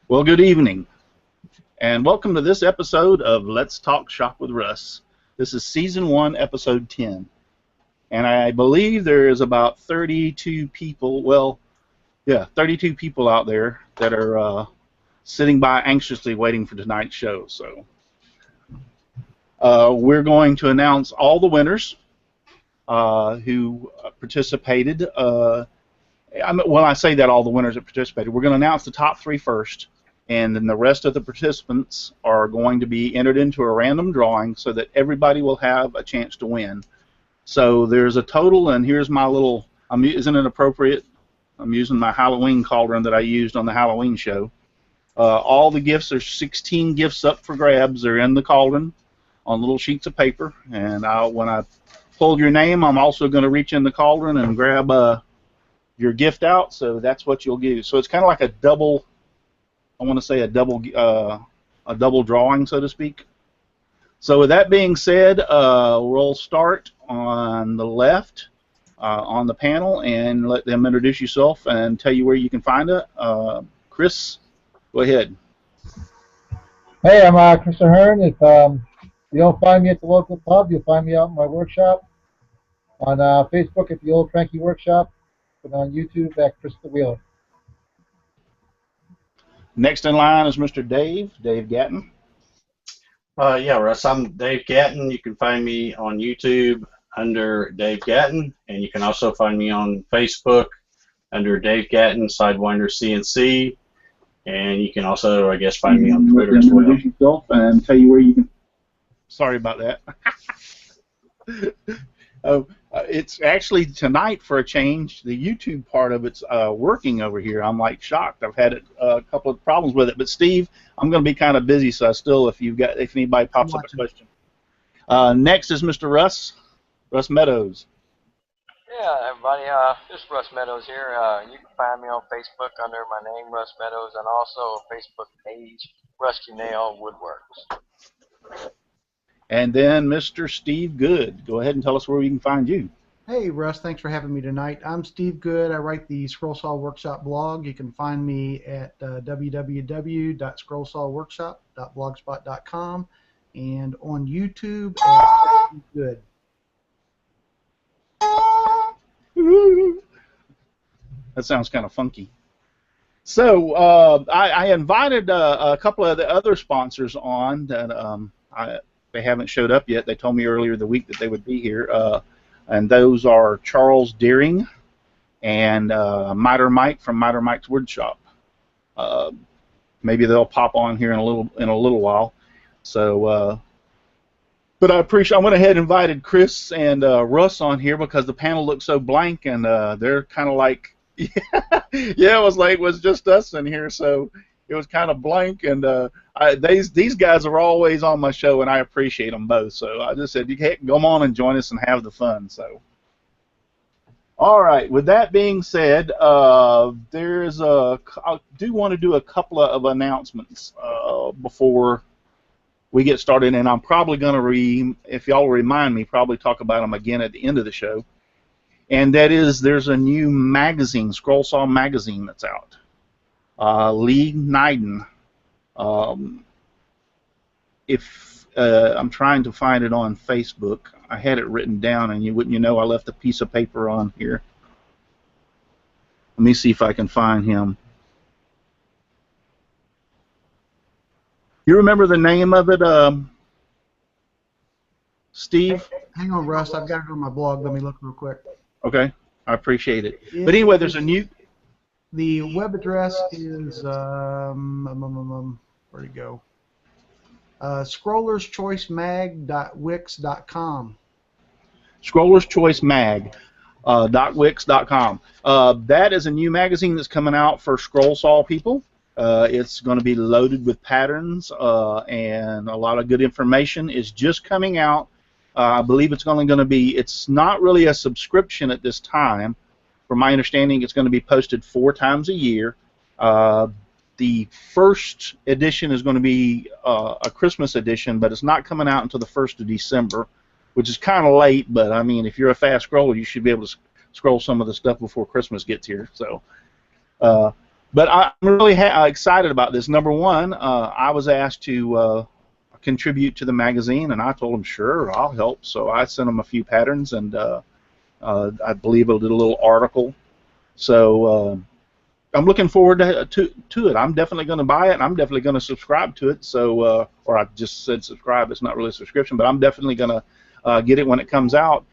Well, good evening, and welcome to this episode of Let's Talk Shop with Russ. This is Season 1, Episode 10, and I believe there is about 32 people, 32 people out there that are sitting by anxiously waiting for tonight's show. So we're going to announce all the winners who participated. When I say that all the winners that participated, we're going to announce the top three first, and then the rest of the participants are going to be entered into a random drawing so that everybody will have a chance to win. So there's a total, and here's my little, isn't it appropriate? I'm using my Halloween cauldron that I used on the Halloween show. All the gifts, there's 16 gifts up for grabs. They're in the cauldron on little sheets of paper, and when I pull your name, I'm also going to reach in the cauldron and grab your gift out, so that's what you'll do. So it's kind of like a double, I want to say a double drawing, so to speak. So with that being said, we'll start on the left on the panel and let them introduce yourself and tell you where you can find it. Chris, go ahead. Hey, I'm Chris Ahern. If you don't find me at the local pub, you'll find me out in my workshop. On Facebook at the Old Cranky Workshop, and on YouTube at Chris the Wheeler. Next in line is Mr. Dave Gatton. Yeah, Russ, I'm Dave Gatton. You can find me on YouTube under Dave Gatton, and you can also find me on Facebook under Dave Gatton Sidewinder CNC, and you can also, I guess, find me on Twitter as well. Introduce yourself and tell you where you can. Sorry about that. It's actually tonight, for a change, the YouTube part of it's working over here. I'm like shocked. I've had a couple of problems with it. But Steve, I'm going to be kind of busy, so if anybody pops up a question. Next is Mr. Russ Meadows. Yeah, everybody. This is Russ Meadows here. You can find me on Facebook under my name, Russ Meadows, and also a Facebook page, Rusty Nail Woodworks. And then Mr. Steve Good. Go ahead and tell us where we can find you. Hey, Russ. Thanks for having me tonight. I'm Steve Good. I write the Scroll Saw Workshop blog. You can find me at www.scrollsawworkshop.blogspot.com and on YouTube at Steve Good. That sounds kind of funky. So I invited a couple of the other sponsors on that they haven't showed up yet. They told me earlier the week that they would be here, and those are Charles Deering and Miter Mike from Miter Mike's Woodshop. Maybe they'll pop on here in a little while. So, but I went ahead and invited Chris and Russ on here because the panel looked so blank, and they're kind of like, yeah, it was just us in here, so it was kind of blank, and these guys are always on my show, and I appreciate them both. So I just said, you can come on and join us and have the fun. So, all right. With that being said, I do want to do a couple of announcements before we get started, and I'm probably going to, if y'all remind me, probably talk about them again at the end of the show. And that is, there's a new magazine, Scroll Saw magazine, that's out. Lee Neiden. I'm trying to find it on Facebook. I had it written down, and you know I left a piece of paper on here. Let me see if I can find him. You remember the name of it, Steve? Hang on, Russ. I've got it on my blog. Let me look real quick. Okay, I appreciate it. But anyway, there's a new. The web address is where'd it go? scrollerschoicemag.wix.com. scrollerschoicemag.wix.com. That is a new magazine that's coming out for scroll saw people. It's going to be loaded with patterns and a lot of good information. It's just coming out. I believe it's only going to be. It's not really a subscription at this time. From my understanding, it's going to be posted 4 times a year. The first edition is going to be a Christmas edition, but it's not coming out until the 1st of December, which is kind of late, but I mean, if you're a fast scroller, you should be able to scroll some of the stuff before Christmas gets here. So, But I'm really excited about this. Number one, I was asked to contribute to the magazine, and I told them, sure, I'll help. So I sent them a few patterns, and I believe I did a little article. So I'm looking forward to it. I'm definitely going to buy it, and I'm definitely going to subscribe to it. So, or I just said subscribe. It's not really a subscription, but I'm definitely going to get it when it comes out.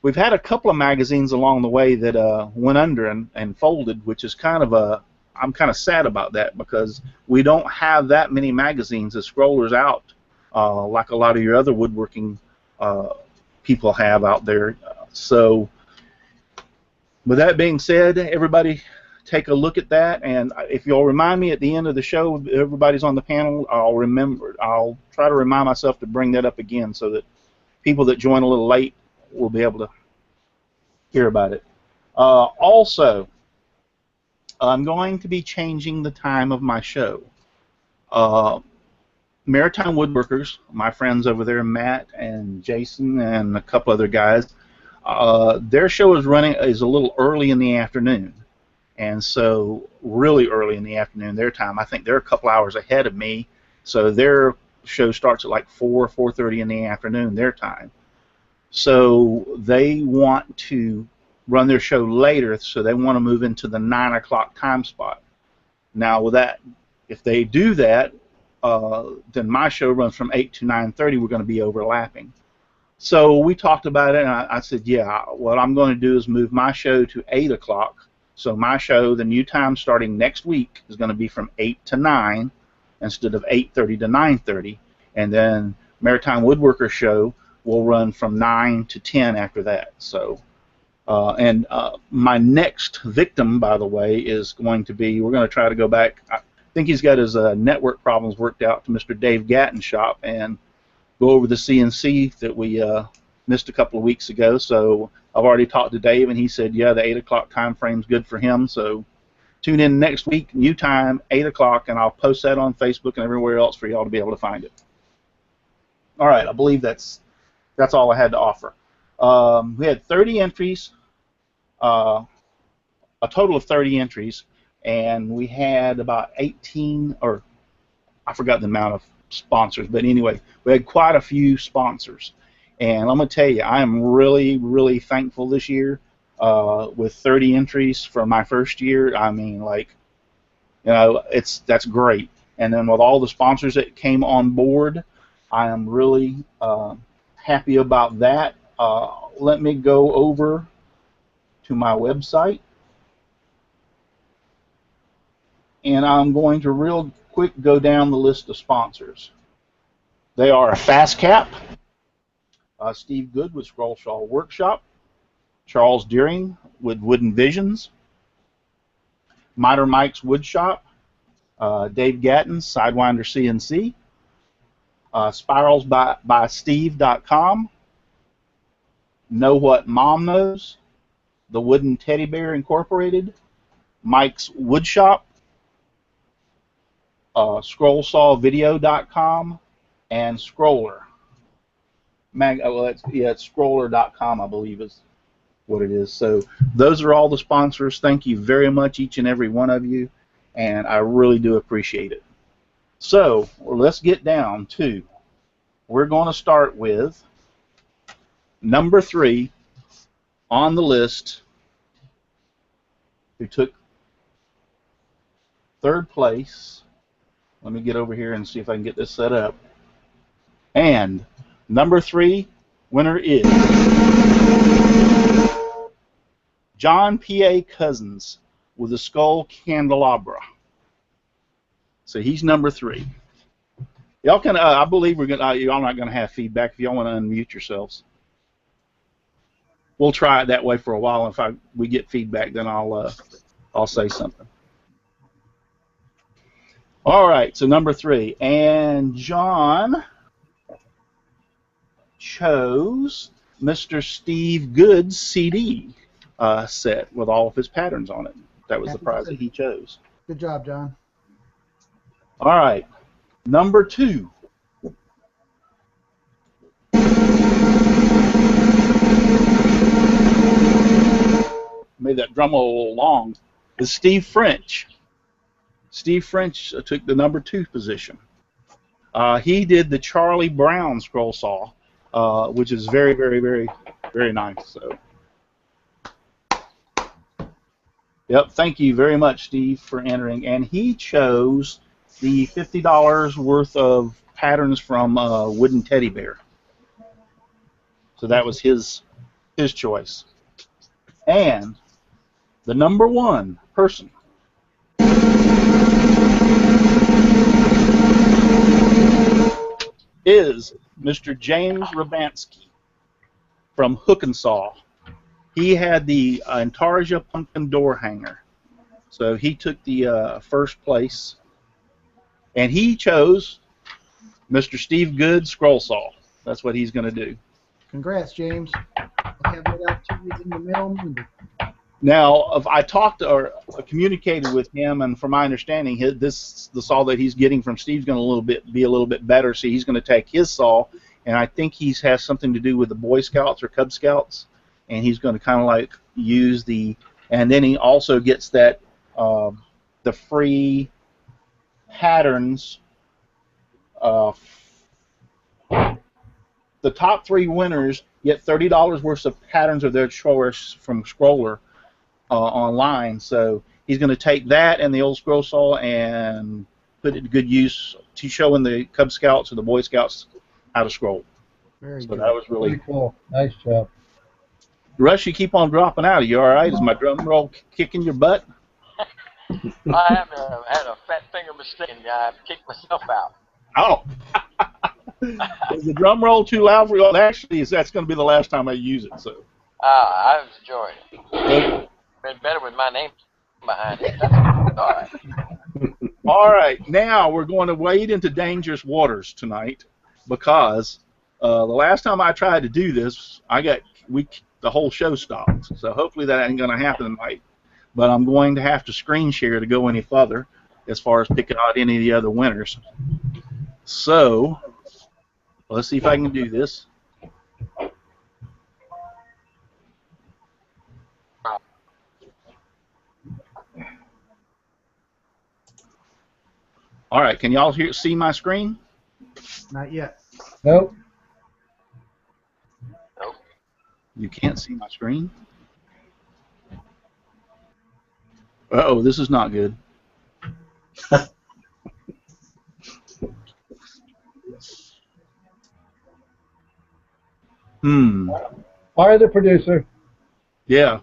We've had a couple of magazines along the way that went under and folded, which is kind of I'm kind of sad about that, because we don't have that many magazines as scrollers out like a lot of your other woodworking people have out there. So with that being said, everybody take a look at that, and if you'll remind me at the end of the show, everybody's on the panel, I'll try to remind myself to bring that up again so that people that join a little late will be able to hear about it. Also, I'm going to be changing the time of my show. Maritime Woodworkers, my friends over there, Matt and Jason and a couple other guys, their show is a little early in the afternoon, and so really early in the afternoon their time. I think they're a couple hours ahead of me, so their show starts at like 4:30 in the afternoon their time. So they want to run their show later, so they want to move into the 9 o'clock time spot. Now, with that, if they do that, then my show runs from 8 to 9:30. We're going to be overlapping. So we talked about it, and I said, yeah, what I'm going to do is move my show to 8 o'clock. So my show, the new time starting next week, is going to be from 8 to 9 instead of 8:30 to 9:30. And then Maritime Woodworker show will run from 9 to 10 after that. So, my next victim, by the way, is going to be, we're going to try to go back. I think he's got his network problems worked out, to Mr. Dave Gatton's shop and go over the CNC that we missed a couple of weeks ago. So I've already talked to Dave, and he said, yeah, the 8 o'clock time frame's good for him. So tune in next week, new time, 8 o'clock, and I'll post that on Facebook and everywhere else for y'all to be able to find it. All right, I believe that's all I had to offer. We had 30 entries, a total of 30 entries, and we had about 18, or I forgot the amount of sponsors, but anyway, we had quite a few sponsors. And I'm going to tell you, I am really, really thankful this year with 30 entries for my first year. I mean, like, you know, that's great. And then with all the sponsors that came on board, I am really happy about that. Let me go over to my website, and I'm going to real quick go down the list of sponsors. They are Fast Cap, Steve Good with Scroll Saw Workshop, Charles Deering with Wooden Visions, Miter Mike's Wood Shop, Dave Gatton, Sidewinder CNC, Spirals by Steve.com, Know What Mom Knows, The Wooden Teddy Bear Incorporated, Mike's Wood Shop, ScrollSawVideo.com, and Scroller. It's Scroller.com, I believe is what it is. So those are all the sponsors. Thank you very much, each and every one of you, and I really do appreciate it. So let's get down to, we're going to start with number 3 on the list, who took 3rd place. Let me get over here and see if I can get this set up. And number 3 winner is John P.A. Cousins with the Skull Candelabra. So he's number 3. Y'all can, I believe we're gonna, y'all not gonna have feedback. If y'all want to unmute yourselves, we'll try it that way for a while. If we get feedback, then I'll say something. All right, so number 3, and John chose Mr. Steve Good's CD set with all of his patterns on it. That was the prize that he chose. Good job, John. All right, number 2. Made that drum roll a little long. is Steve French. Steve French took the number 2 position. He did the Charlie Brown scroll saw, which is very, very, very, very nice. So, yep, thank you very much, Steve, for entering. And he chose the $50 worth of patterns from Wooden Teddy Bear. So that was his choice. And the number 1 person is Mr. James Rabansky from Hook and Saw. He had the Antarja pumpkin door hanger. So he took the first place. And he chose Mr. Steve Good scroll saw. That's what he's going to do. Congrats, James. I'll have that out to you in the mail Monday. Now, if I talked or communicated with him, and from my understanding, the saw that he's getting from Steve's going to be a little bit better. So he's going to take his saw, and I think he has something to do with the Boy Scouts or Cub Scouts, and he's going to kind of like use the. And then he also gets that the free patterns. The top 3 winners get $30 worth of patterns of their choice from Scroller online. So he's going to take that and the old scroll saw and put it to good use to showing the Cub Scouts or the Boy Scouts how to scroll. Very good. That was really cool. Nice job. Russ, you keep on dropping out. Are you all right? Is my drum roll kicking your butt? I had a fat finger mistake and I kicked myself out. Oh. Is the drum roll too loud for you? Well, actually, that's going to be the last time I use it. So. I was enjoying it. Been better with my name behind it. That's all right. All right, now we're going to wade into dangerous waters tonight because the last time I tried to do this, the whole show stopped. So hopefully that ain't going to happen tonight. But I'm going to have to screen share to go any further as far as picking out any of the other winners. So let's see if I can do this. All right, can y'all see my screen? Not yet. Nope. Nope. You can't see my screen? Uh-oh, this is not good. Fire the producer. Yeah.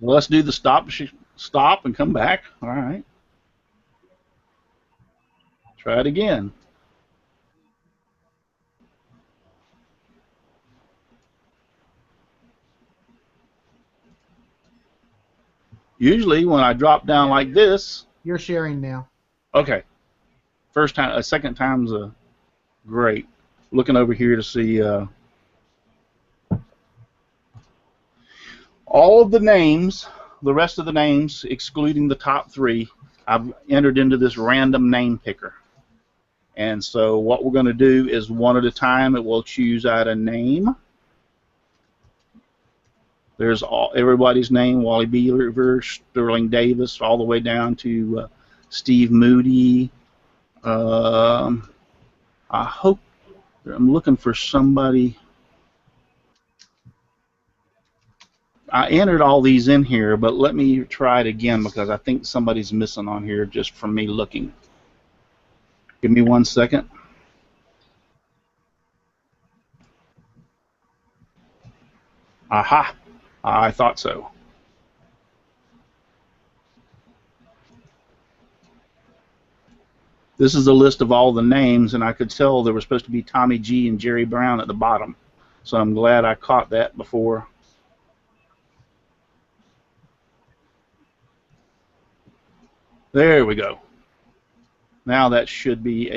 Well, let's do the stop and come back. All right. Try it again. Usually when I drop down like this. You're sharing now. Okay. First time, a second time's great. Looking over here to see all of the names, the rest of the names, excluding the top 3, I've entered into this random name picker. And so what we're going to do is one at a time, it will choose out a name. There's everybody's name, Wally Beaver, Sterling Davis, all the way down to Steve Moody. I hope, I'm looking for somebody. I entered all these in here, but let me try it again because I think somebody's missing on here just from me looking. Give me 1 second. Aha! I thought so. This is a list of all the names, and I could tell there was supposed to be Tommy G and Jerry Brown at the bottom. So I'm glad I caught that before. There we go. Now that should be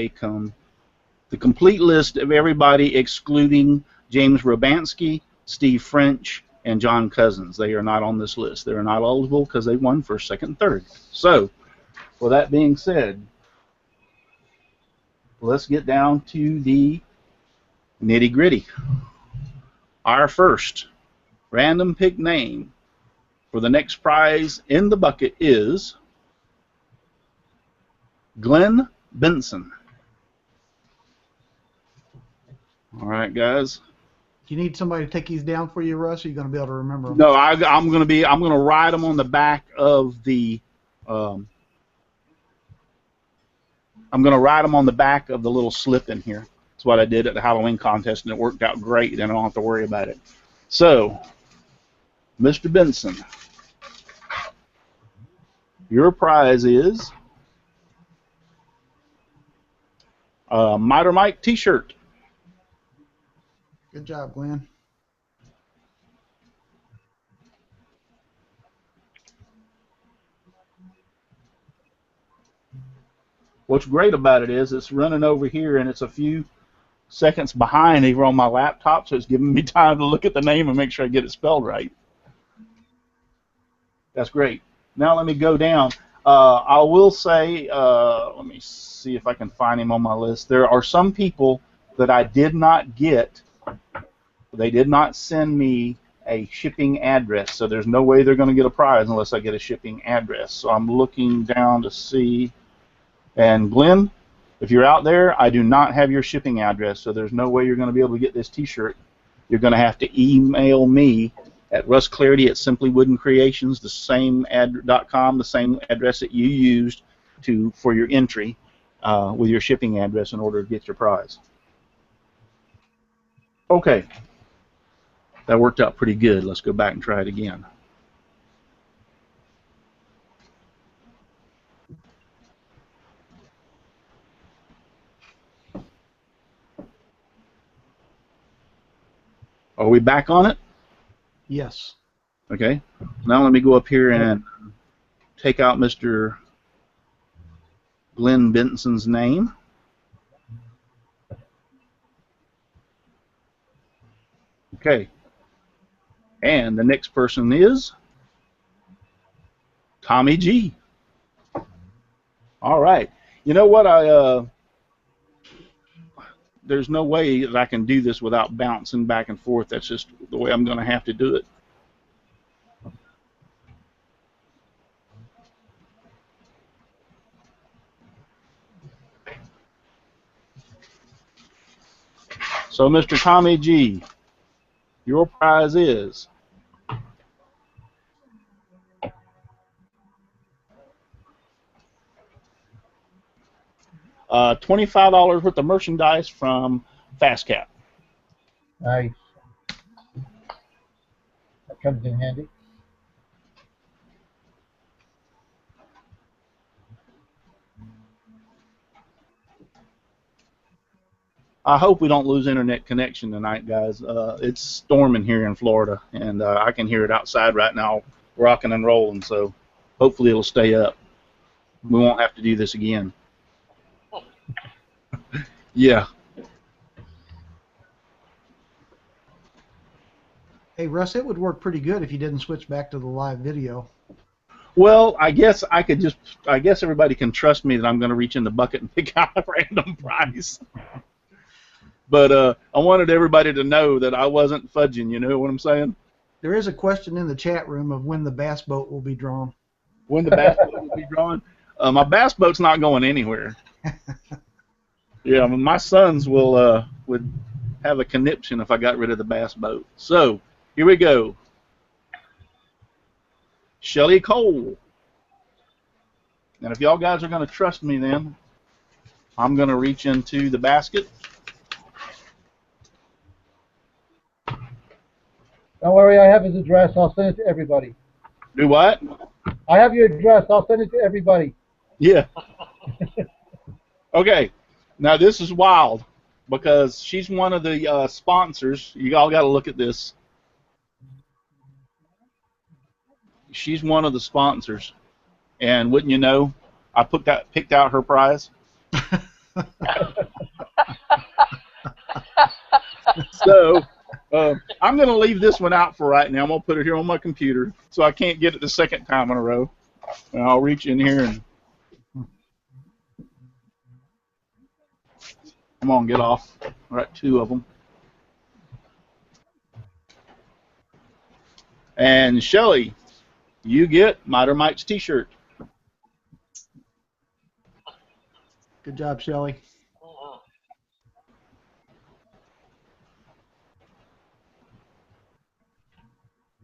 the complete list of everybody excluding James Robansky, Steve French, and John Cousins. They are not on this list. They are not eligible because they won first, second, and third. So, with that being said, let's get down to the nitty-gritty. Our first random pick name for the next prize in the bucket is Glenn Benson. All right, guys. Do you need somebody to take these down for you, Russ? Or are you going to be able to remember them? No, I'm gonna write them on the back of the. I'm gonna write them on the back of the little slip in here. That's what I did at the Halloween contest, and it worked out great. And I don't have to worry about it. So, Mr. Benson, your prize is a Miter Mike T-shirt. Good job, Glenn. What's great about it is it's running over here, and it's a few seconds behind over on my laptop, so it's giving me time to look at the name and make sure I get it spelled right. That's great. Now let me go down. I will say, let me see if I can find him on my list. There are some people that I did not get. They did not send me a shipping address, so there's no way they're going to get a prize unless I get a shipping address. So I'm looking down to see. And Glenn, if you're out there, I do not have your shipping address, so there's no way you're going to be able to get this T-shirt. You're going to have to email me at russclarity@simplywoodencreations, the same .com, the same address that you used for your entry with your shipping address in order to get your prize. Okay. That worked out pretty good. Let's go back and try it again. Are we back on it? Yes. Okay. Now let me go up here and take out Mr. Glenn Benson's name. Okay. And the next person is Tommy G. All right. You know what? There's no way that I can do this without bouncing back and forth. That's just the way I'm going to have to do it. So, Mr. Tommy G, your prize is $25 worth of merchandise from FastCap. Nice. That comes in handy. I hope we don't lose internet connection tonight, guys. It's storming here in Florida, and I can hear it outside right now, rocking and rolling, so hopefully it'll stay up. We won't have to do this again. Yeah. Hey, Russ, it would work pretty good if you didn't switch back to the live video. Well, I guess everybody can trust me that I'm going to reach in the bucket and pick out a random prize. But I wanted everybody to know that I wasn't fudging, you know what I'm saying? There is a question in the chat room of when the bass boat will be drawn. When the bass boat will be drawn? My bass boat's not going anywhere. Yeah, my sons would have a conniption if I got rid of the bass boat. So, here we go. Shelly Cole. And if y'all guys are going to trust me then, I'm going to reach into the basket. Don't worry, I have his address. I'll send it to everybody. Do what? I have your address. I'll send it to everybody. Yeah. Okay. Now this is wild because she's one of the sponsors. You all got to look at this. She's one of the sponsors, and wouldn't you know, I picked out her prize. So I'm going to leave this one out for right now. I'm going to put it here on my computer so I can't get it the second time in a row. And I'll reach in here and come on, get off. All right, two of them. And Shelly, you get Miter Mike's T-shirt. Good job, Shelly. Mhm.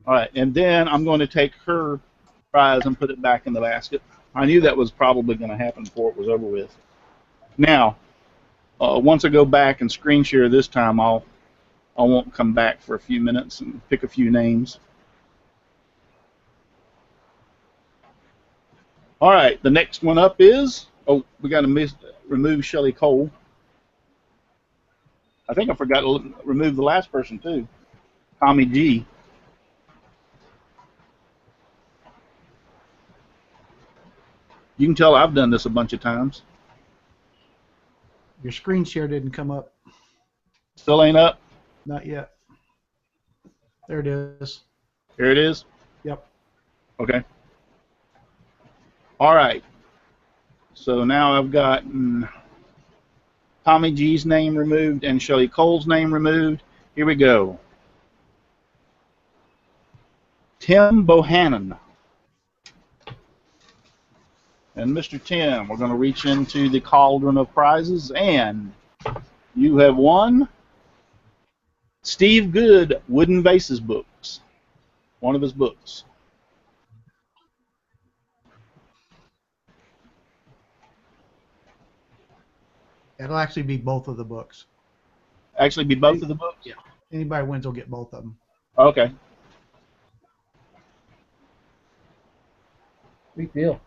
All right, and then I'm going to take her prize and put it back in the basket. I knew that was probably going to happen before it was over with. Now, once I go back and screen share this time, I won't come back for a few minutes and pick a few names. All right, the next one up is, oh, we got to remove Shelly Cole. I think I forgot to remove the last person too, Tommy G. You can tell I've done this a bunch of times. Your screen share didn't come up. Still ain't up. Not yet. There it is. Here it is. Yep. Okay. All right. So now I've got Tommy G's name removed and Shelly Cole's name removed. Here we go. Tim Bohannon. And Mr. Tim, we're going to reach into the cauldron of prizes, and you have won Steve Good Wooden Vases books. One of his books. It'll actually be both of the books. Actually, be both of the books? Yeah. Anybody wins will get both of them. Okay. Sweet deal.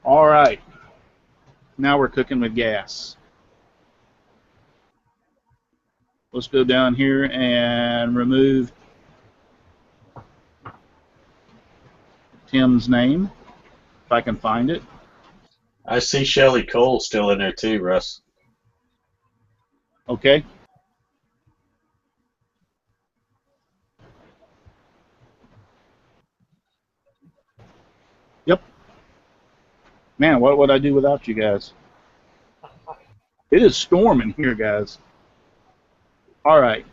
All right. Now we're cooking with gas. Let's go down here and remove Tim's name, if I can find it. I see Shelly Cole still in there too, Russ. Okay. Yep. Man, what would I do without you guys? It is storming here, guys. All right.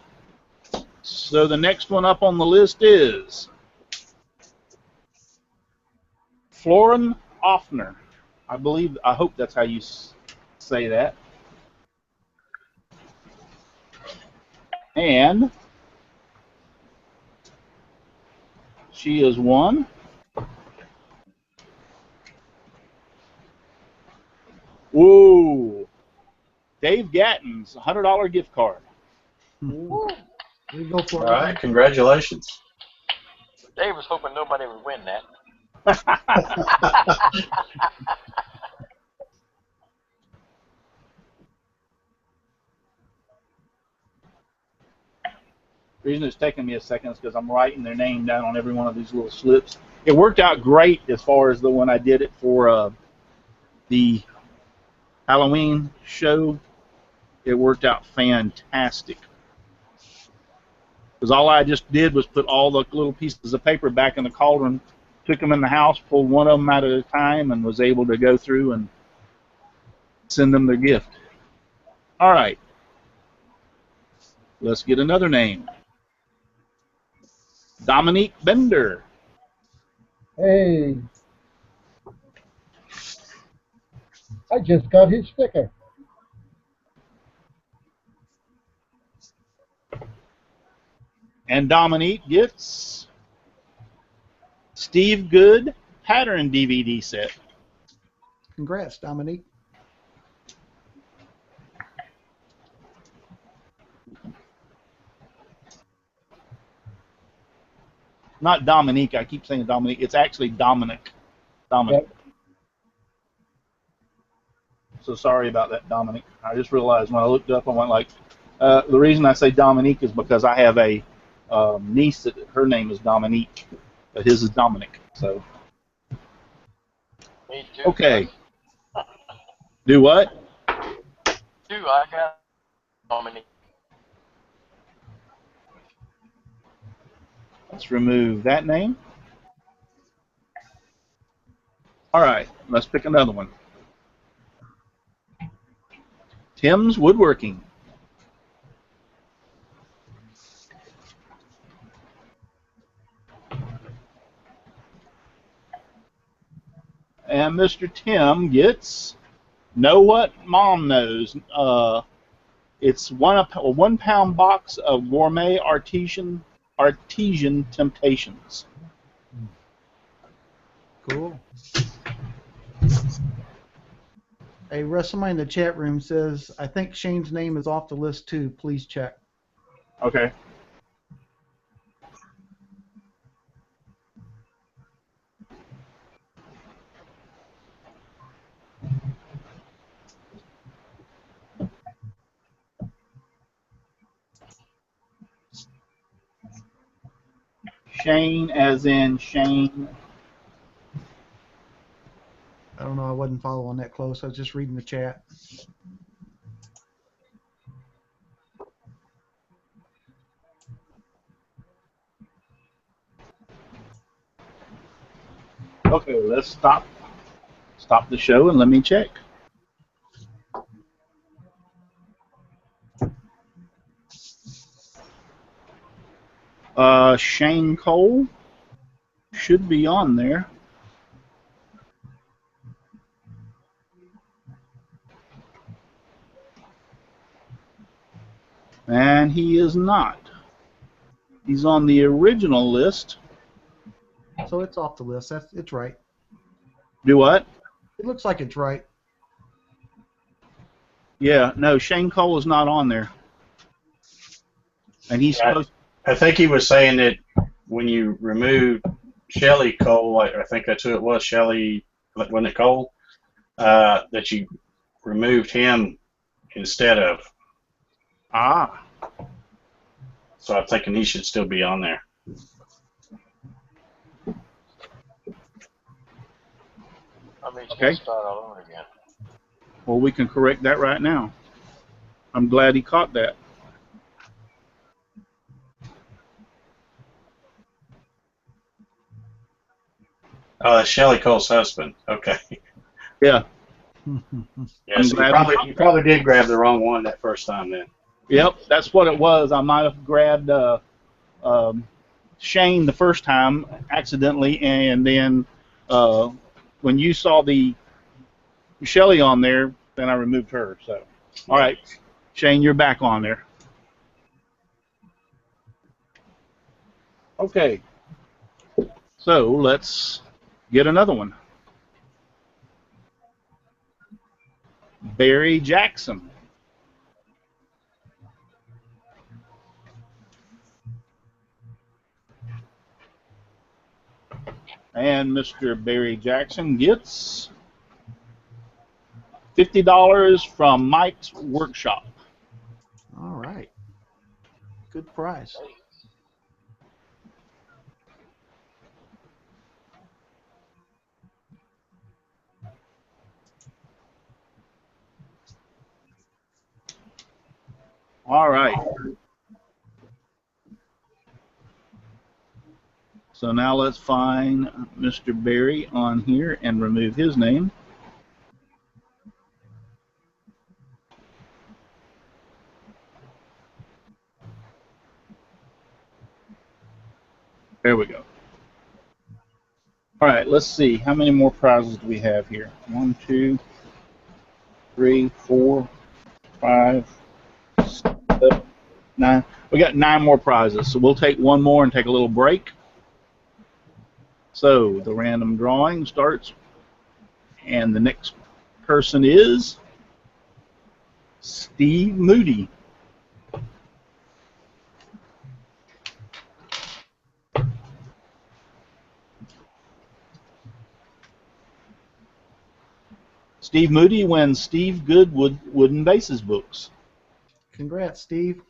So the next one up on the list is Florin Offner. I hope that's how you say that. And she is one. Whoa. Dave Gatton's $100 gift card. Woo. There you go for All it. right, congratulations. Dave was hoping nobody would win that. The reason it's taking me a second is because I'm writing their name down on every one of these little slips. It worked out great as far as the one I did it for the Halloween show. It worked out fantastic. Because all I just did was put all the little pieces of paper back in the cauldron, took them in the house, pulled one of them out at a time, and was able to go through and send them their gift. All right. Let's get another name. Dominique Bender. Hey. I just got his sticker. And Dominique gets Steve Good Pattern DVD set. Congrats, Dominique. Not Dominique. I keep saying Dominique. It's actually Dominic. Dominic. Yep. So sorry about that, Dominic. I just realized when I looked up, I went like, the reason I say Dominique is because I have a niece that her name is Dominique, but his is Dominic. So Me too. okay. Do what? Too, I got Dominique. Let's remove that name. All right, let's pick another one. Tim's Woodworking. And Mr. Tim gets Know What Mom Knows. It's a 1 pound box of gourmet artesian temptations. Cool. Hey, Russ, somebody in the chat room says, I think Shane's name is off the list too. Please check. Okay. Shane, as in Shane. I don't know. I wasn't following that close. I was just reading the chat. Okay, let's stop the show and let me check. Shane Cole should be on there. And he is not. He's on the original list. So it's off the list. It's right. Do what? It looks like it's right. Yeah, no, Shane Cole is not on there. And he's supposed. I think he was saying that when you removed Shelley Cole, I think that's who it was, Shelley, wasn't it Cole? That you removed him instead of. Ah. So I'm thinking he should still be on there. I mean, you Okay. can start all over again. Well, we can correct that right now. I'm glad he caught that. Shelley Cole's husband. Okay. Yeah. Yeah, so you probably did grab the wrong one that first time then. Yep, that's what it was. I might have grabbed Shane the first time accidentally, and then when you saw the Shelley on there, then I removed her. So, all right, Shane, you're back on there. Okay, so let's get another one. Barry Jackson. And Mr. Barry Jackson gets $50 from Mike's Workshop. All right. Good prize. All right. So now let's find Mr. Barry on here and remove his name. There we go. All right, let's see. How many more prizes do we have here? 1, 2, 3, 4, 5, 7, 9. We got 9 more prizes. So we'll take one more and take a little break. So the random drawing starts, and the next person is Steve Moody. Steve Moody wins Steve Goodwood Wooden Bases books. Congrats, Steve.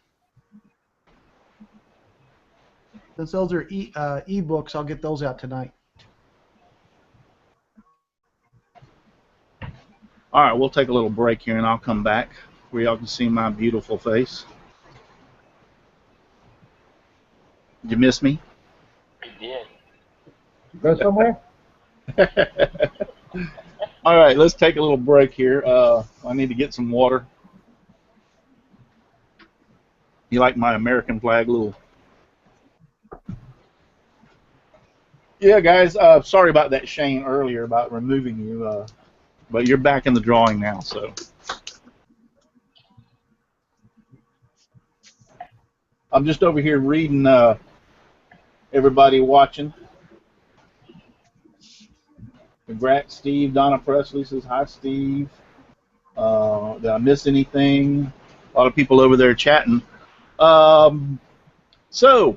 Since those are e-books, I'll get those out tonight. All right, we'll take a little break here, and I'll come back where y'all can see my beautiful face. Did you miss me? He did. Go somewhere? All right, let's take a little break here. I need to get some water. You like my American flag, little? Yeah, guys. Sorry about that, Shane, earlier about removing you. But you're back in the drawing now, so. I'm just over here reading everybody watching. Congrats, Steve. Donna Presley says, hi, Steve. Did I miss anything? A lot of people over there chatting. So,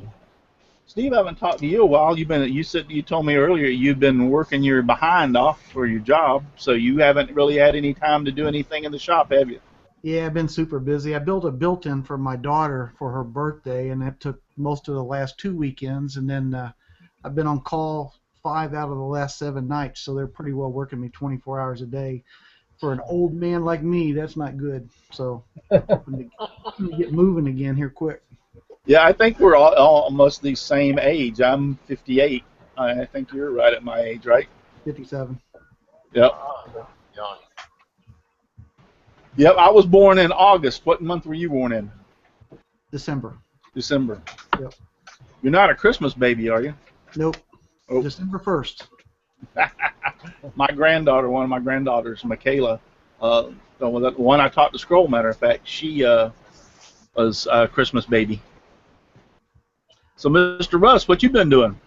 Steve, I haven't talked to you a while. You told me earlier you've been working your behind off for your job, so you haven't really had any time to do anything in the shop, have you? Yeah, I've been super busy. I built a built-in for my daughter for her birthday, and that took most of the last 2 weekends. And then I've been on call 5 out of the last 7 nights, so they're pretty well working me 24 hours a day. For an old man like me, that's not good. So I'm gonna get moving again here quick. Yeah, I think we're all almost the same age. I'm 58. I think you're right at my age, right? 57. Yep. Young. Yep, I was born in August. What month were you born in? December. December. Yep. You're not a Christmas baby, are you? Nope. Oh. December 1st. One of my granddaughters, Michaela, the one I taught to scroll, matter of fact, she was a Christmas baby. So, Mr. Russ, what you been doing?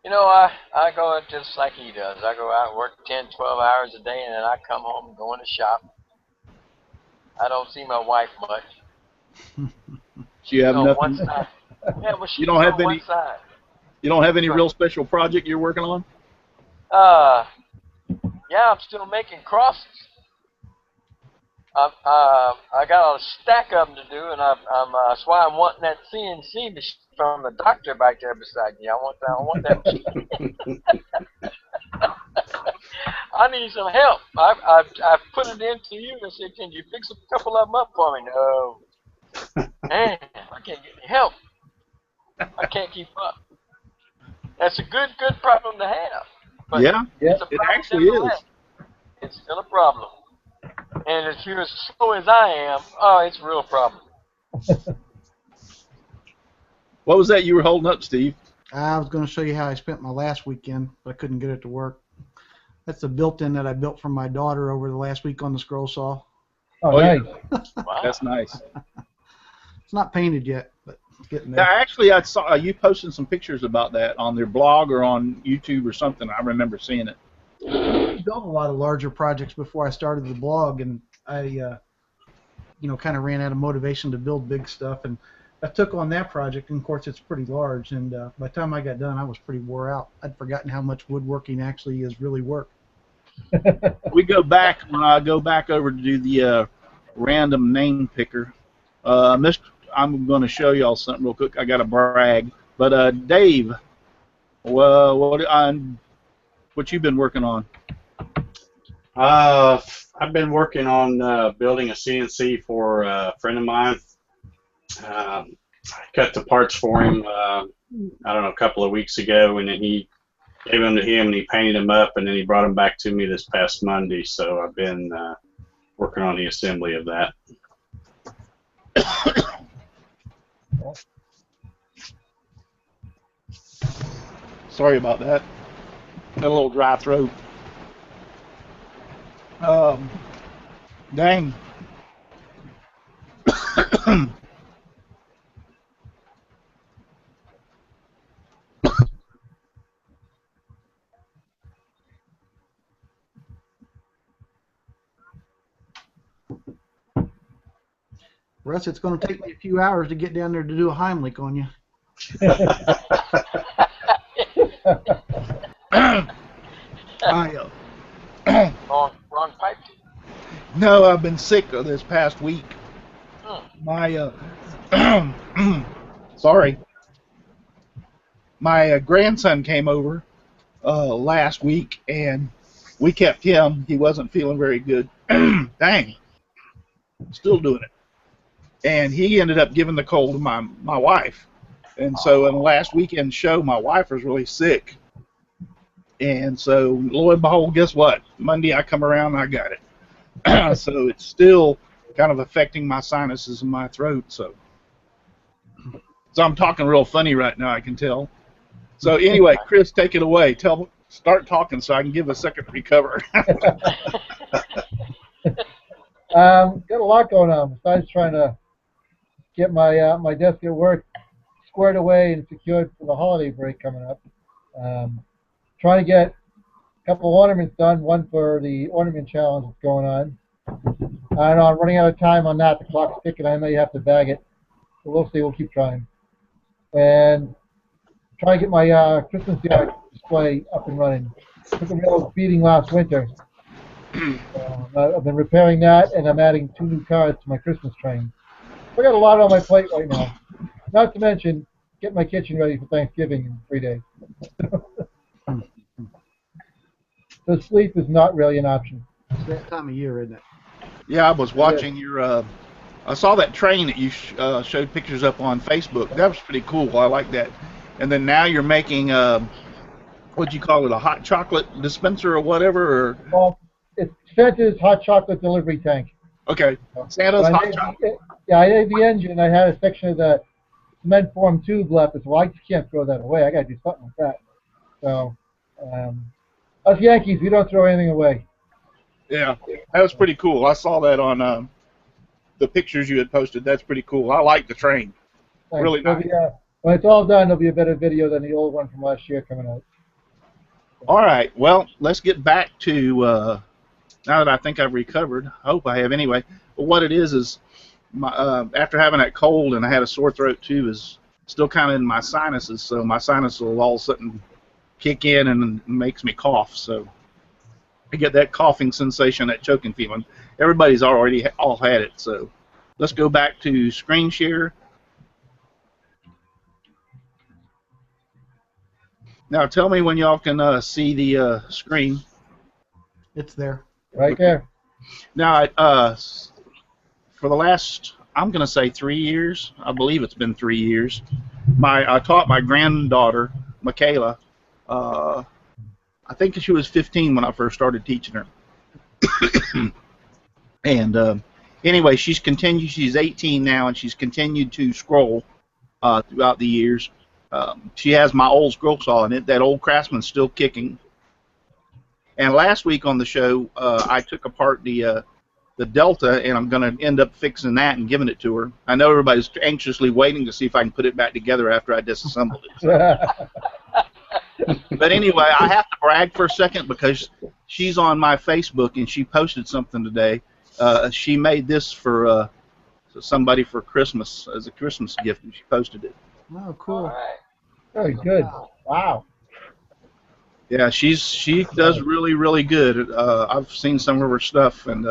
You know, I go just like he does. I go out and work 10, 12 hours a day, and then I come home and go in the shop. I don't see my wife much. You have on nothing. one side. Yeah, well, she's You don't have on any. one side. You don't have any real special project you're working on? Yeah, I'm still making crosses. I got a stack of them to do, and that's why I'm wanting that CNC machine from the doctor back there beside me. I want that machine. I need some help. I put it into you and said, can you fix a couple of them up for me? No. Man, I can't get any help. I can't keep up. That's a good problem to have. But Yeah, it's a it problem actually is. nevertheless. It's still a problem. And if you're as slow as I am, oh, it's a real problem. What was that you were holding up, Steve? I was going to show you how I spent my last weekend, but I couldn't get it to work. That's the built-in that I built for my daughter over the last week on the scroll saw. Oh, nice. Yeah. Wow. That's nice. It's not painted yet, but it's getting there. Yeah, actually, I saw you posting some pictures about that on their blog or on YouTube or something. I remember seeing it. I built a lot of larger projects before I started the blog, and I, kind of ran out of motivation to build big stuff, and I took on that project, and of course it's pretty large, and by the time I got done, I was pretty wore out. I'd forgotten how much woodworking actually is really work. We go back, when I go back over to do the random name picker, I'm going to show y'all something real quick. I got to brag. But Dave, what you been working on? I've been working on building a CNC for a friend of mine. I cut the parts for him, I don't know, a couple of weeks ago, and then he gave them to him, and he painted them up, and then he brought them back to me this past Monday. So I've been working on the assembly of that. Sorry about that. Got a little dry throat. Dang. Russ, it's going to take me a few hours to get down there to do a Heimlich on you. Wrong pipe. No, I've been sick this past week. My sorry. My grandson came over last week, and we kept him. He wasn't feeling very good. Dang. Still doing it. And he ended up giving the cold to my wife. And so in the last weekend show, my wife was really sick. And so, lo and behold, guess what? Monday I come around and I got it. So it's still kind of affecting my sinuses and my throat. So I'm talking real funny right now, I can tell. So anyway, Chris, take it away. Start talking so I can give a second to recover. Got a lot going on besides trying to get my desk at work squared away and secured for the holiday break coming up. Trying to get a couple of ornaments done, one for the ornament challenge that's going on. I don't know, I'm running out of time on that. The clock's ticking. I know you have to bag it. But we'll see. We'll keep trying. And try to get my Christmas yard display up and running. Took a real beating last winter. I've been repairing that, and I'm adding 2 new cars to my Christmas train. I got a lot on my plate right now. Not to mention, get my kitchen ready for Thanksgiving in 3 days. So sleep is not really an option. It's that time of year, isn't it? Yeah, I was watching your. I saw that train that you showed pictures up on Facebook. That was pretty cool. I like that. And then now you're making what'd you call it? A hot chocolate dispenser or whatever? Or Well, it's Santa's hot chocolate delivery tank. okay, Santa's hot chocolate. Yeah, I made the engine. I had a section of the cement form tube left. Well, I just can't throw that away. I got to do something with that. So, us Yankees, we don't throw anything away. Yeah, that was pretty cool. I saw that on the pictures you had posted. That's pretty cool. I like the train. Thanks. Really nice. When it's all done, there'll be a better video than the old one from last year coming out. All right. Well, let's get back to now that I think I've recovered. I hope I have anyway. But what it is my after having that cold and I had a sore throat too is still kind of in my sinuses. So my sinuses will all of a sudden kick in and makes me cough. So I get that coughing sensation, that choking feeling. Everybody's already all had it. So let's go back to screen share. Now tell me when y'all can see the screen. It's there. Right there. Now, for the last, I'm going to say 3 years, I believe it's been 3 years, I taught my granddaughter, Michaela, I think she was 15 when I first started teaching her. And anyway, she's 18 now, and she's continued to scroll throughout the years. She has my old scroll saw in it. That old Craftsman's still kicking. And last week on the show, I took apart the Delta, and I'm going to end up fixing that and giving it to her. I know everybody's anxiously waiting to see if I can put it back together after I disassembled it. But anyway, I have to brag for a second because she's on my Facebook, and she posted something today. She made this for somebody for Christmas as a Christmas gift, and she posted it. Oh, cool. Very good. Wow. Yeah, she does really, really good. I've seen some of her stuff, and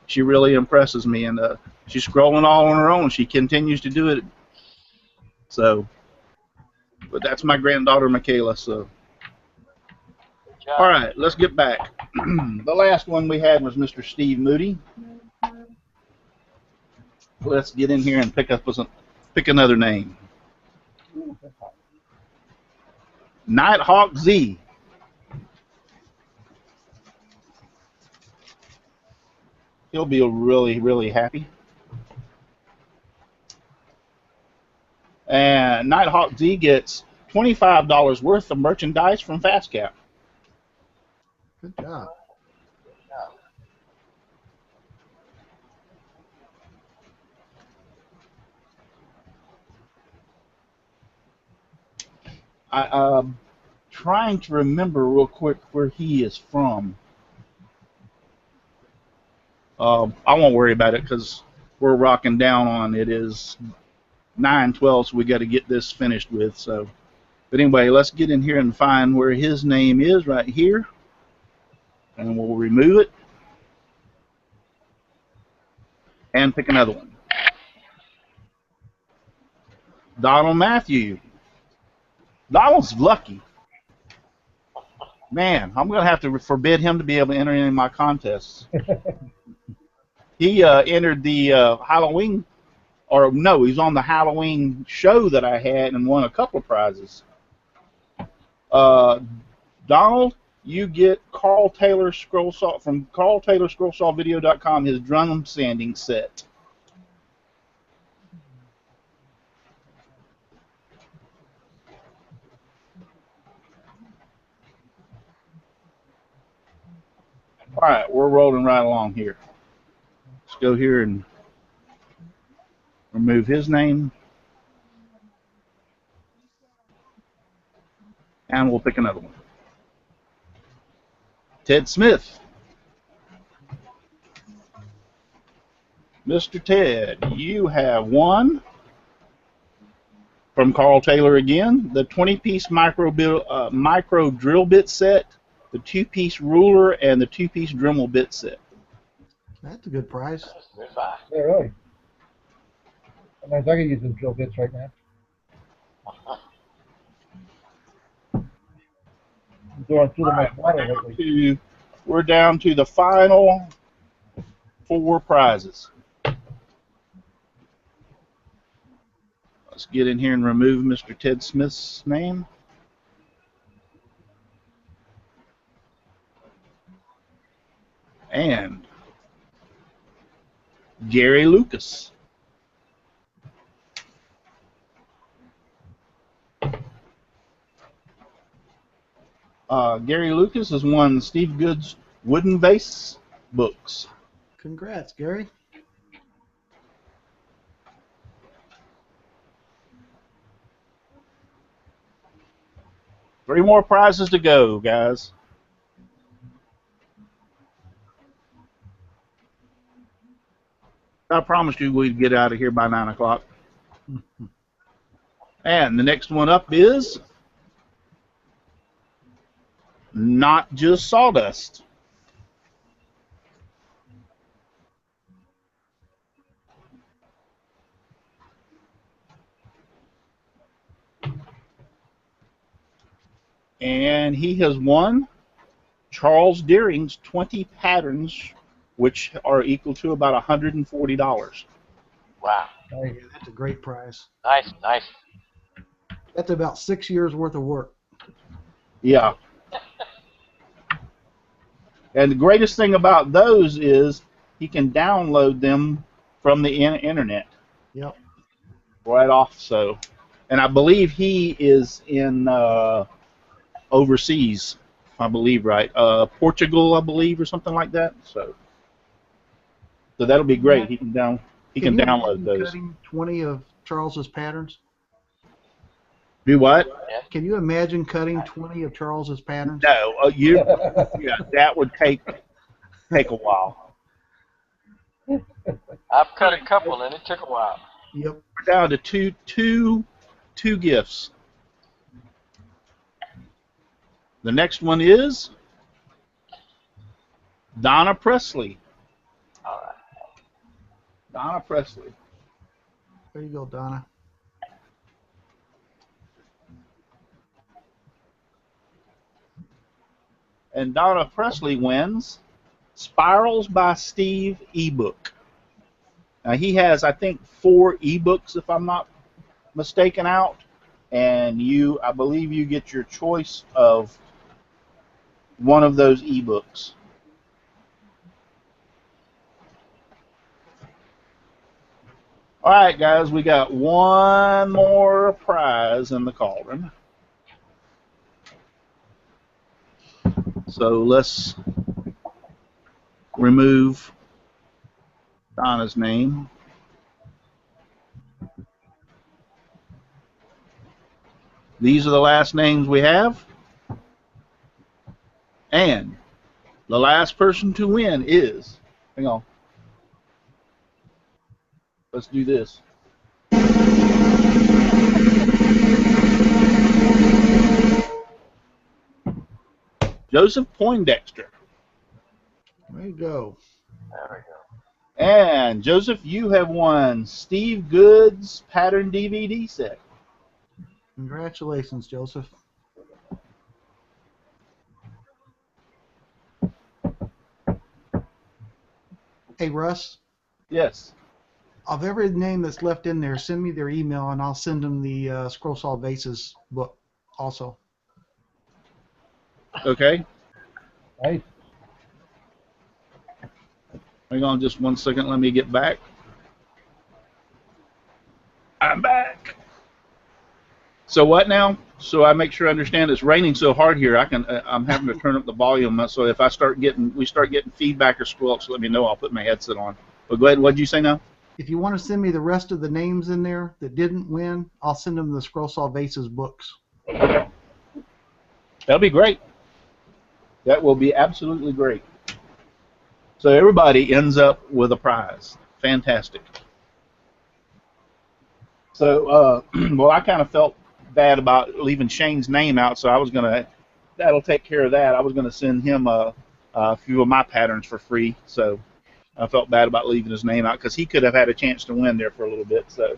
she really impresses me. And she's scrolling all on her own. She continues to do it. So, but that's my granddaughter, Michaela. So, all right, let's get back. The last one we had was Mr. Steve Moody. Let's get in here and pick another name. Nighthawk Z. He'll be really, really happy. And Nighthawk Z gets $25 worth of merchandise from FastCap. Good job. I'm trying to remember real quick where he is from. I won't worry about it because we're rocking down on it. Is 9:12, so we got to get this finished with. So, but anyway, let's get in here and find where his name is right here, and we'll remove it and pick another one. Donald Matthew. Donald's lucky. Man, I'm going to have to forbid him to be able to enter any of my contests. He entered the Halloween, or no, he's on the Halloween show that I had and won a couple of prizes. Donald, you get Carl Taylor Scroll Saw from CarlTaylorScrollSawVideo.com, his drum sanding set. All right, we're rolling right along here. Let's go here and remove his name. And we'll pick another one. Ted Smith. Mr. Ted, you have one from Carl Taylor again, the 20-piece micro drill bit set, the 2-piece ruler, and the 2-piece Dremel bit set. That's a good price. That's a good buy. Yeah, really. Sometimes I can use some drill bits right now. I'm going through my model lately. We're down to the final 4 prizes. Let's get in here and remove Mr. Ted Smith's name. And Gary Lucas. Gary Lucas has won Steve Good's Wooden Base books. Congrats, Gary. Three more prizes to go, guys. I promised you we'd get out of here by 9 o'clock. And the next one up is Not Just Sawdust. And he has won Charles Deering's 20 patterns, which are equal to about $140. Wow. Yeah, that's a great price. Nice, nice. That's about 6 years worth of work. Yeah. And the greatest thing about those is he can download them from the internet. Yep. Right off. So, and I believe he is in overseas. I believe, right? Portugal, I believe, or something like that. So that'll be great. He can download those. Cutting 20 of Charles's patterns. Do what? Can you imagine cutting 20 of Charles's patterns? No, yeah, that would take a while. I've cut a couple and it took a while. Yep. We're down to two gifts. The next one is Donna Presley. All right. Donna Presley. There you go, Donna. And Donna Presley wins Spirals by Steve ebook. Now he has, I think, 4 ebooks, if I'm not mistaken, out, and I believe you get your choice of one of those ebooks. All right, guys, we got one more prize in the cauldron. So let's remove Donna's name. These are the last names we have. And the last person to win is, hang on. Let's do this. Joseph Poindexter. There you go. There we go. And Joseph, you have won Steve Good's pattern DVD set. Congratulations, Joseph. Hey, Russ. Yes. Of every name that's left in there, send me their email and I'll send them the Scroll Saw Vases book also. Okay. Nice. Hang on just 1 second. Let me get back. I'm back. So what now? So I make sure I understand it's raining so hard here. I'm having to turn up the volume. So if we start getting feedback or squelch, let me know. I'll put my headset on. But go ahead. What did you say now? If you want to send me the rest of the names in there that didn't win, I'll send them the Scroll Saw Vases books. That'll be great. That will be absolutely great. So everybody ends up with a prize. Fantastic. So, well, I kind of felt bad about leaving Shane's name out, so that'll take care of that. I was gonna send him a few of my patterns for free, so I felt bad about leaving his name out because he could have had a chance to win there for a little bit. So,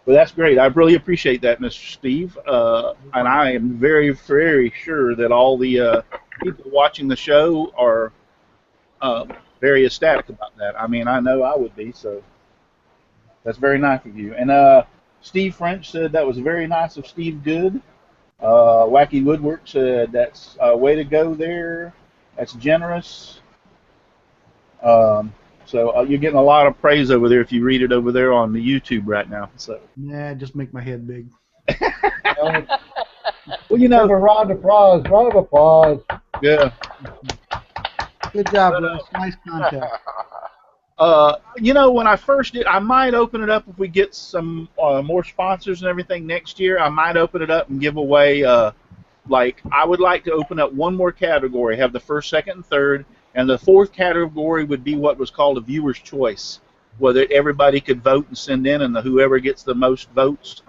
but that's great. I really appreciate that, Mr. Steve, and I am very, very sure that all the people watching the show are very ecstatic about that. I mean, I know I would be. So that's very nice of you. And Steve French said that was very nice of Steve Good. Wacky Woodwork said that's way to go there. That's generous. So you're getting a lot of praise over there if you read it over there on the YouTube right now. So Nah, just make my head big. well, you know, Give a round of applause. Round of applause. yeah. Good job, Russ. Nice contest. You know, when I first did, I might open it up if we get some more sponsors and everything next year. I might open it up and give away, like, I would like to open up one more category, have the first, second, and third, and the fourth category would be what was called a viewer's choice, whether everybody could vote and send in, and whoever gets the most votes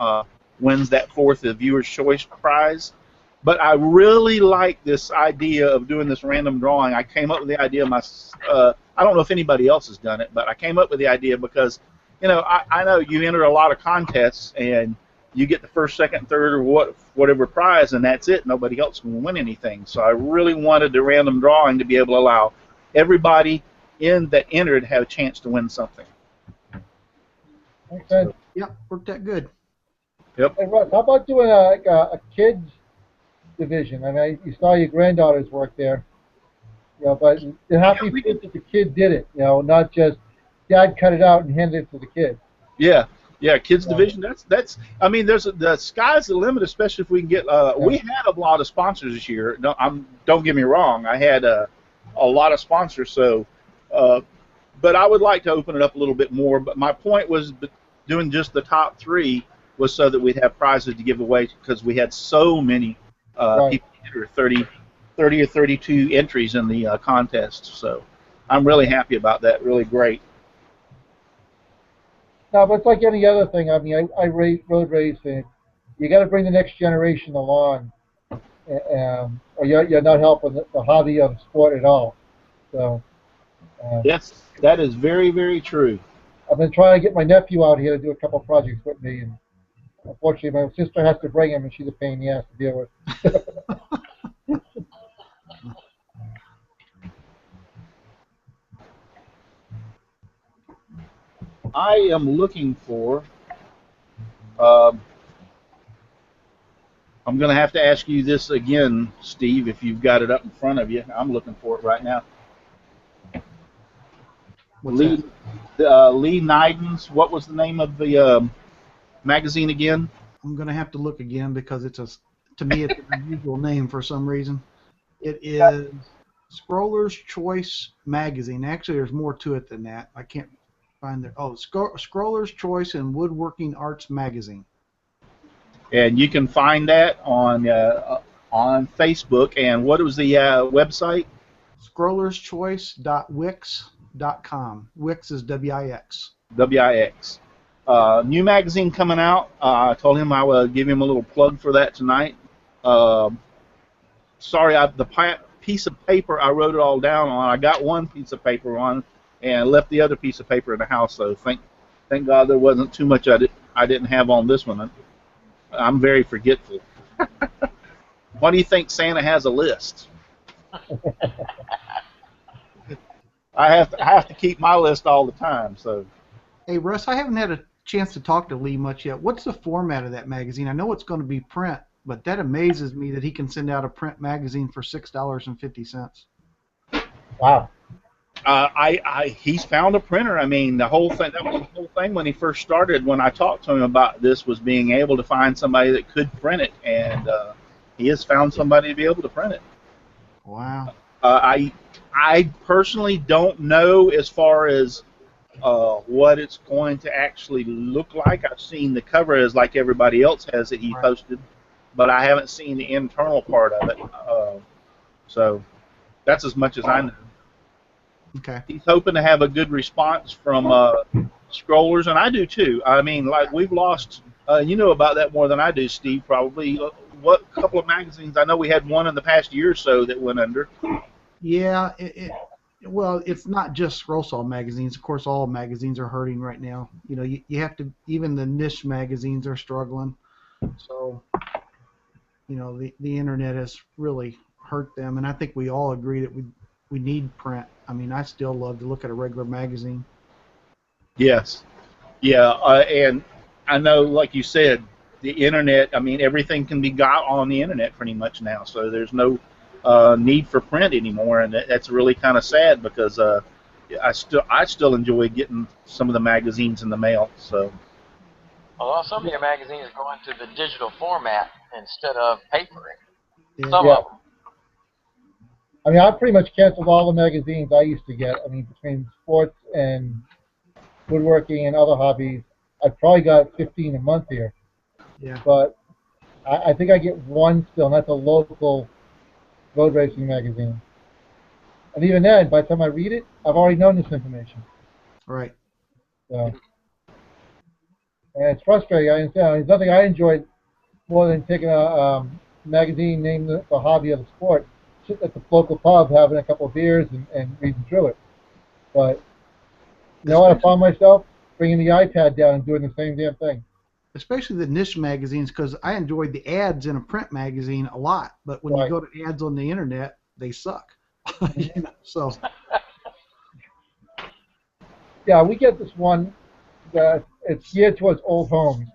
wins that fourth viewer's choice prize. But I really like this idea of doing this random drawing. I came up with the idea I don't know if anybody else has done it, but I came up with the idea because, you know, I know you enter a lot of contests and you get the first, second, third, or whatever prize, and that's it. Nobody else can win anything. So I really wanted the random drawing to be able to allow everybody that entered have a chance to win something. Okay. Yep, worked that good. Yep. Hey, Russ, how about doing a kids division? I mean, you saw your granddaughter's work there. You know, but it has to be proof that the kid did it. You know, not just dad cut it out and handed it to the kid. Yeah, kids division. That's. I mean, the sky's the limit, especially if we can get. We had a lot of sponsors this year. Don't get me wrong. I had a lot of sponsors. So, but I would like to open it up a little bit more. But my point was doing just the top three was so that we'd have prizes to give away because we had so many people enter 30 or 32 entries in the contest. So I'm really happy about that. Really great. No, but it's like any other thing. I mean, I road racing. You got to bring the next generation along, or you're not helping the hobby of sport at all. So. Yes, that is very, very true. I've been trying to get my nephew out here to do a couple projects with me, and unfortunately, my sister has to bring him, and she's a pain in the ass to deal with. I am looking for. I'm going to have to ask you this again, Steve, if you've got it up in front of you. I'm looking for it right now. Lee Nidens. What was the name of the magazine again? I'm going to have to look again because to me it's an unusual name for some reason. It is Scroller's Choice Magazine. Actually, there's more to it than that. I can't find it. Oh, Scroller's Choice and Woodworking Arts Magazine. And you can find that on Facebook. And what was the website? Scrollerschoice.wix.com. Wix is W-I-X. W-I-X. New magazine coming out. I told him I would give him a little plug for that tonight. Sorry, the piece of paper I wrote it all down on. I got one piece of paper on and left the other piece of paper in the house. So thank God there wasn't too much I didn't have on this one. I'm very forgetful. Why do you think Santa has a list? I have to keep my list all the time. So. Hey Russ, I haven't had a chance to talk to Lee much yet. What's the format of that magazine? I know it's going to be print, but that amazes me that he can send out a print magazine for $6.50. Wow. He's found a printer. I mean, the whole thing, that was the whole thing when he first started. When I talked to him about this, was being able to find somebody that could print it, and he has found somebody to be able to print it. Wow. I personally don't know as far as what it's going to actually look like. I've seen the cover as like everybody else has that he Right. posted, but I haven't seen the internal part of it. So that's as much as I know. Okay. He's hoping to have a good response from scrollers, and I do too. I mean, like we've lost. You know about that more than I do, Steve. Probably. What couple of magazines? I know we had one in the past year or so that went under. Yeah. Well, it's not just Scroll Saw magazines. Of course, all magazines are hurting right now. You know, you have to. Even the niche magazines are struggling. So, you know, the internet has really hurt them, and I think we all agree that we need print. I mean, I still love to look at a regular magazine. Yes. Yeah, and I know, like you said, the internet. I mean, everything can be got on the internet pretty much now. So there's no need for print anymore, and that's really kind of sad because I still enjoy getting some of the magazines in the mail. So Although some of your magazines are going to the digital format instead of paper. Yeah. Some Yeah. of them. I mean, I pretty much canceled all the magazines I used to get. I mean, between sports and woodworking and other hobbies, I probably got 15 a month here. Yeah. But I think I get one still, and that's a local road racing magazine. And even then, by the time I read it, I've already known this information. Right. So, and it's frustrating. I understand. There's nothing I enjoyed more than taking a magazine named the hobby of the sport, sitting at the local pub having a couple of beers and reading through it. But you know what? I found myself bringing the iPad down and doing the same damn thing. Especially the niche magazines, because I enjoyed the ads in a print magazine a lot, but when you Right. go to ads on the internet, they suck. You know, so Yeah, we get this one that it's geared towards old homes,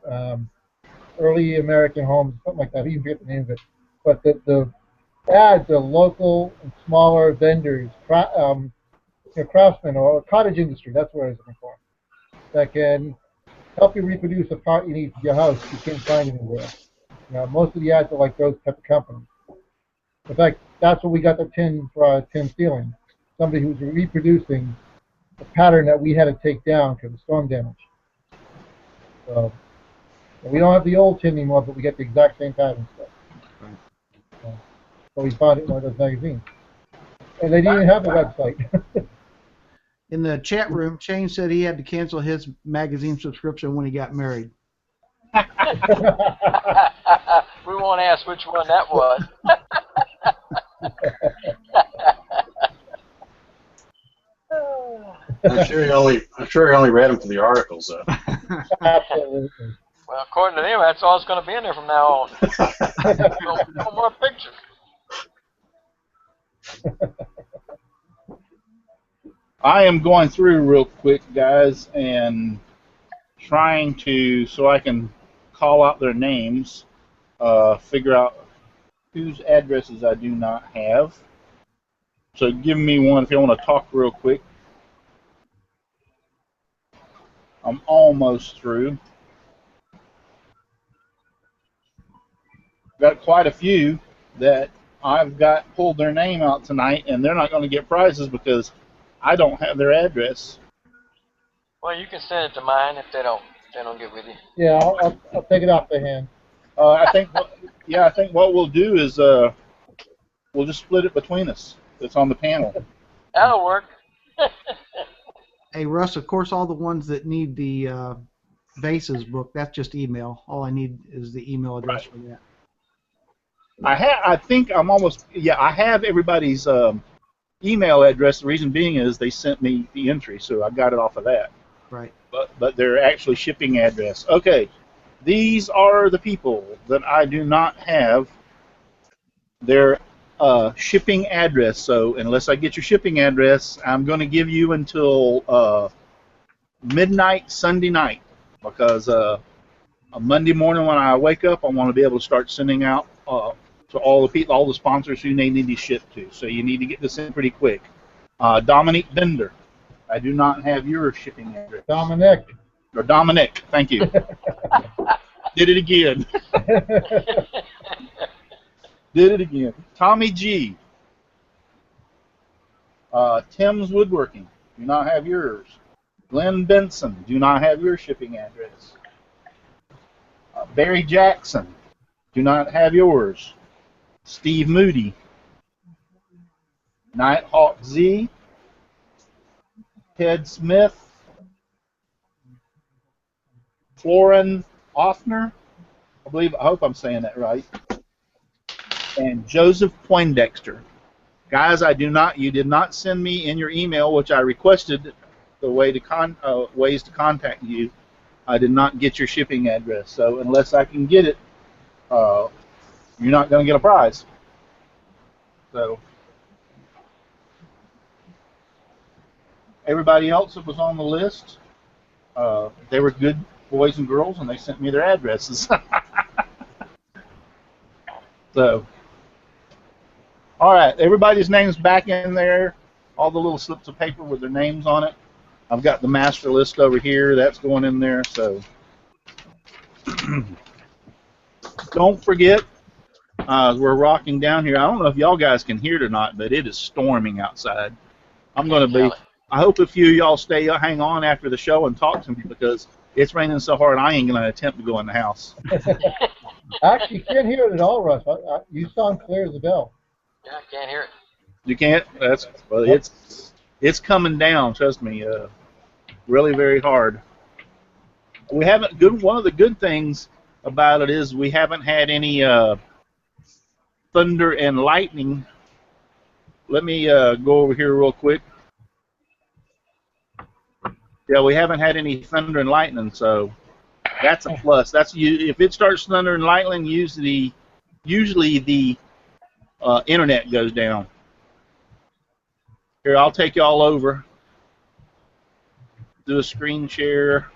early American homes, something like that. I even forget the name of it. But the ads are local and smaller vendors, craftsmen or cottage industry. That's what I was looking for. That can help you reproduce a part you need for your house you can't find anywhere. You know, most of the ads are like those type of companies. In fact, that's what we got the tin for our tin ceiling. Somebody who's reproducing the pattern that we had to take down because of storm damage. So we don't have the old tin anymore, but we get the exact same pattern stuff. So we found it in one of those magazines. And they didn't even have a website. in the chat room, Shane said he had to cancel his magazine subscription when he got married. We won't ask which one that was. I'm sure he only read them for the articles though. Absolutely. Well, according to them, that's all that's going to be in there from now on. No more pictures. I am going through real quick, guys, and trying to, so I can call out their names, figure out whose addresses I do not have. So give me one if you want to talk real quick. I'm almost through. Got quite a few that I've got pulled their name out tonight, and they're not going to get prizes because I don't have their address. Well, you can send it to mine if they don't get with you. Yeah, I'll take it off their hand. I think what we'll do is we'll just split it between us. It's on the panel. That'll work. Hey, Russ, of course, all the ones that need the Vases book, that's just email. All I need is the email address for that. I think I'm almost, I have everybody's email address. The reason being is they sent me the entry, so I got it off of that. Right. But their actually shipping address. Okay, these are the people that I do not have their shipping address. So unless I get your shipping address, I'm going to give you until midnight Sunday night, because on Monday morning when I wake up, I want to be able to start sending out to all the people, all the sponsors who they need to ship to. So you need to get this in pretty quick. Dominique Bender. I do not have your shipping address. Dominic. Or Dominic, thank you. Did it again. Did it again. Tommy G. Tim's Woodworking. Do not have yours. Glenn Benson. Do not have your shipping address. Barry Jackson. Do not have yours. Steve Moody. Nighthawk Z. Ted Smith. Florin Offner. I hope I'm saying that right. And Joseph Poindexter. Guys, you did not send me in your email, which I requested the ways to contact you. I did not get your shipping address, so unless I can get it, you're not going to get a prize. So everybody else that was on the list, they were good boys and girls, and they sent me their addresses. So. All right, everybody's name's back in there. All the little slips of paper with their names on it. I've got the master list over here. That's going in there. So don't forget, we're rocking down here. I don't know if y'all guys can hear it or not, but it is storming outside. I hope a few of y'all hang on after the show and talk to me because it's raining so hard I ain't going to attempt to go in the house. Actually, you can't hear it at all, Russ. You sound clear as a bell. Yeah, I can't hear it. You can't? It's coming down, trust me. Really very hard. One of the good things about it is we haven't had any thunder and lightning. Let me go over here real quick. Yeah, we haven't had any thunder and lightning, so that's a plus. If it starts thunder and lightning, usually the internet goes down. Here, I'll take y'all over. Do a screen share.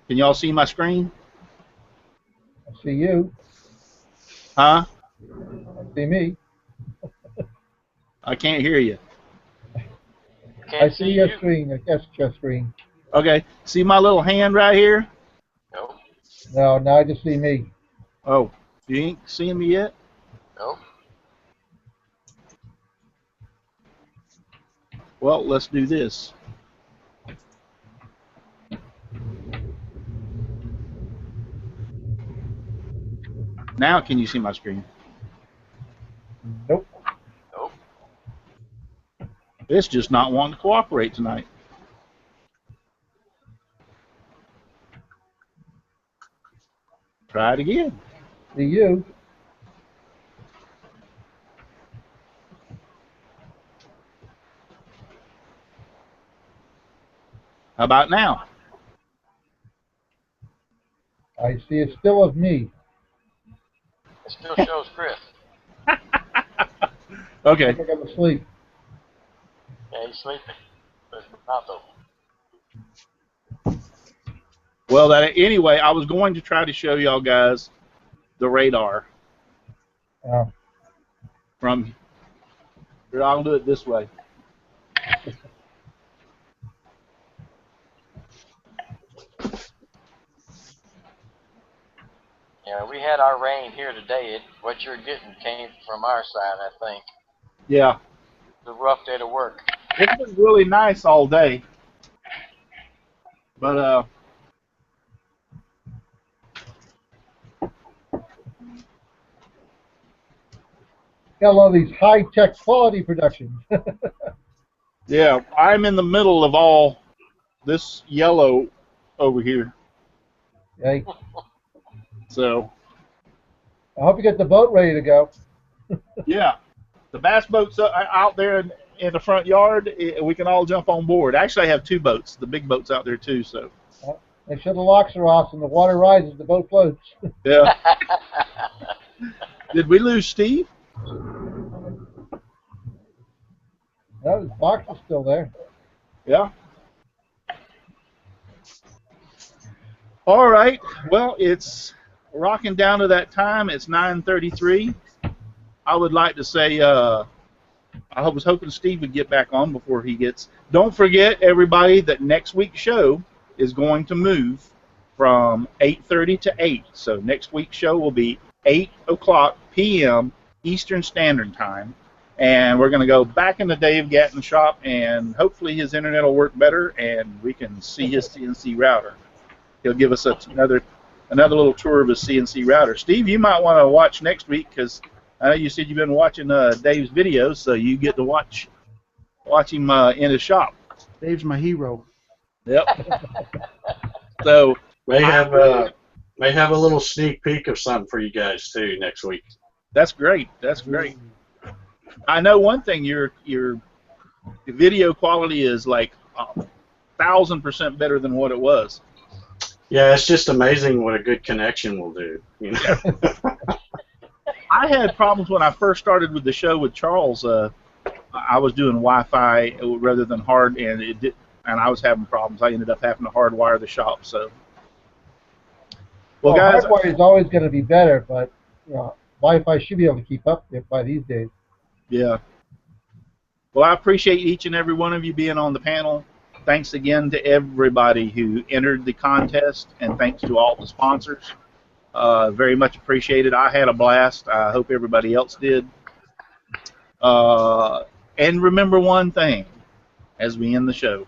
Can y'all see my screen? I see you. Huh? I see me. I can't hear you. I see your screen. I guess it's your screen. Okay. See my little hand right here? No. No, now I just see me. Oh, you ain't seeing me yet? No. Well, let's do this. Now can you see my screen? Nope. Nope. It's just not wanting to cooperate tonight. Try it again. See you. How about now? I see it still of me. It still shows Chris. Okay. I think I'm asleep. Yeah, he's sleeping. With his mouth open. Well, anyway, I was going to try to show y'all guys the radar from here. I'll do it this way. Yeah, we had our rain here today. What you're getting came from our side, I think. Yeah. It's a rough day to work. It's been really nice all day. But, got a lot of these high-tech quality productions. yeah, I'm in the middle of all this yellow over here. Okay. So, I hope you get the boat ready to go. yeah, the bass boat's out there in the front yard. We can all jump on board. Actually, I have two boats. The big boat's out there too. So. Make sure the locks are off and the water rises, the boat floats. Yeah. Did we lose Steve? No, his box is still there. Yeah. All right. Well, it's rocking down to that time. It's 9:33. I would like to say I was hoping Steve would get back on before he gets. Don't forget, everybody, that next week's show is going to move from 8:30 to 8. So next week's show will be 8 o'clock p.m. Eastern Standard Time. And we're going to go back in the Dave Gatton shop, and hopefully his internet will work better, and we can see his CNC router. He'll give us another little tour of his CNC router. Steve, you might want to watch next week, because I know you said you've been watching Dave's videos, so you get to watch him in his shop. Dave's my hero. Yep. So May have a little sneak peek of something for you guys too next week. that's great. That's great. I know one thing. Your video quality is like 1,000% better than what it was. Yeah, it's just amazing what a good connection will do. You know. I had problems when I first started with the show with Charles. I was doing Wi-Fi rather than hard, and I was having problems. I ended up having to hardwire the shop. So, well, guys, hardwire is always going to be better, but you know, Wi-Fi should be able to keep up there by these days. yeah. Well, I appreciate each and every one of you being on the panel. Thanks again to everybody who entered the contest, and thanks to all the sponsors. Very much appreciated. I had a blast. I hope everybody else did. And remember one thing as we end the show.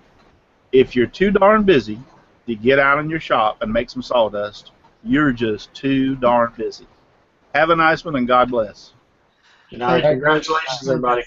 If you're too darn busy to get out in your shop and make some sawdust, you're just too darn busy. Have a nice one, and God bless. Good night. Congratulations, everybody.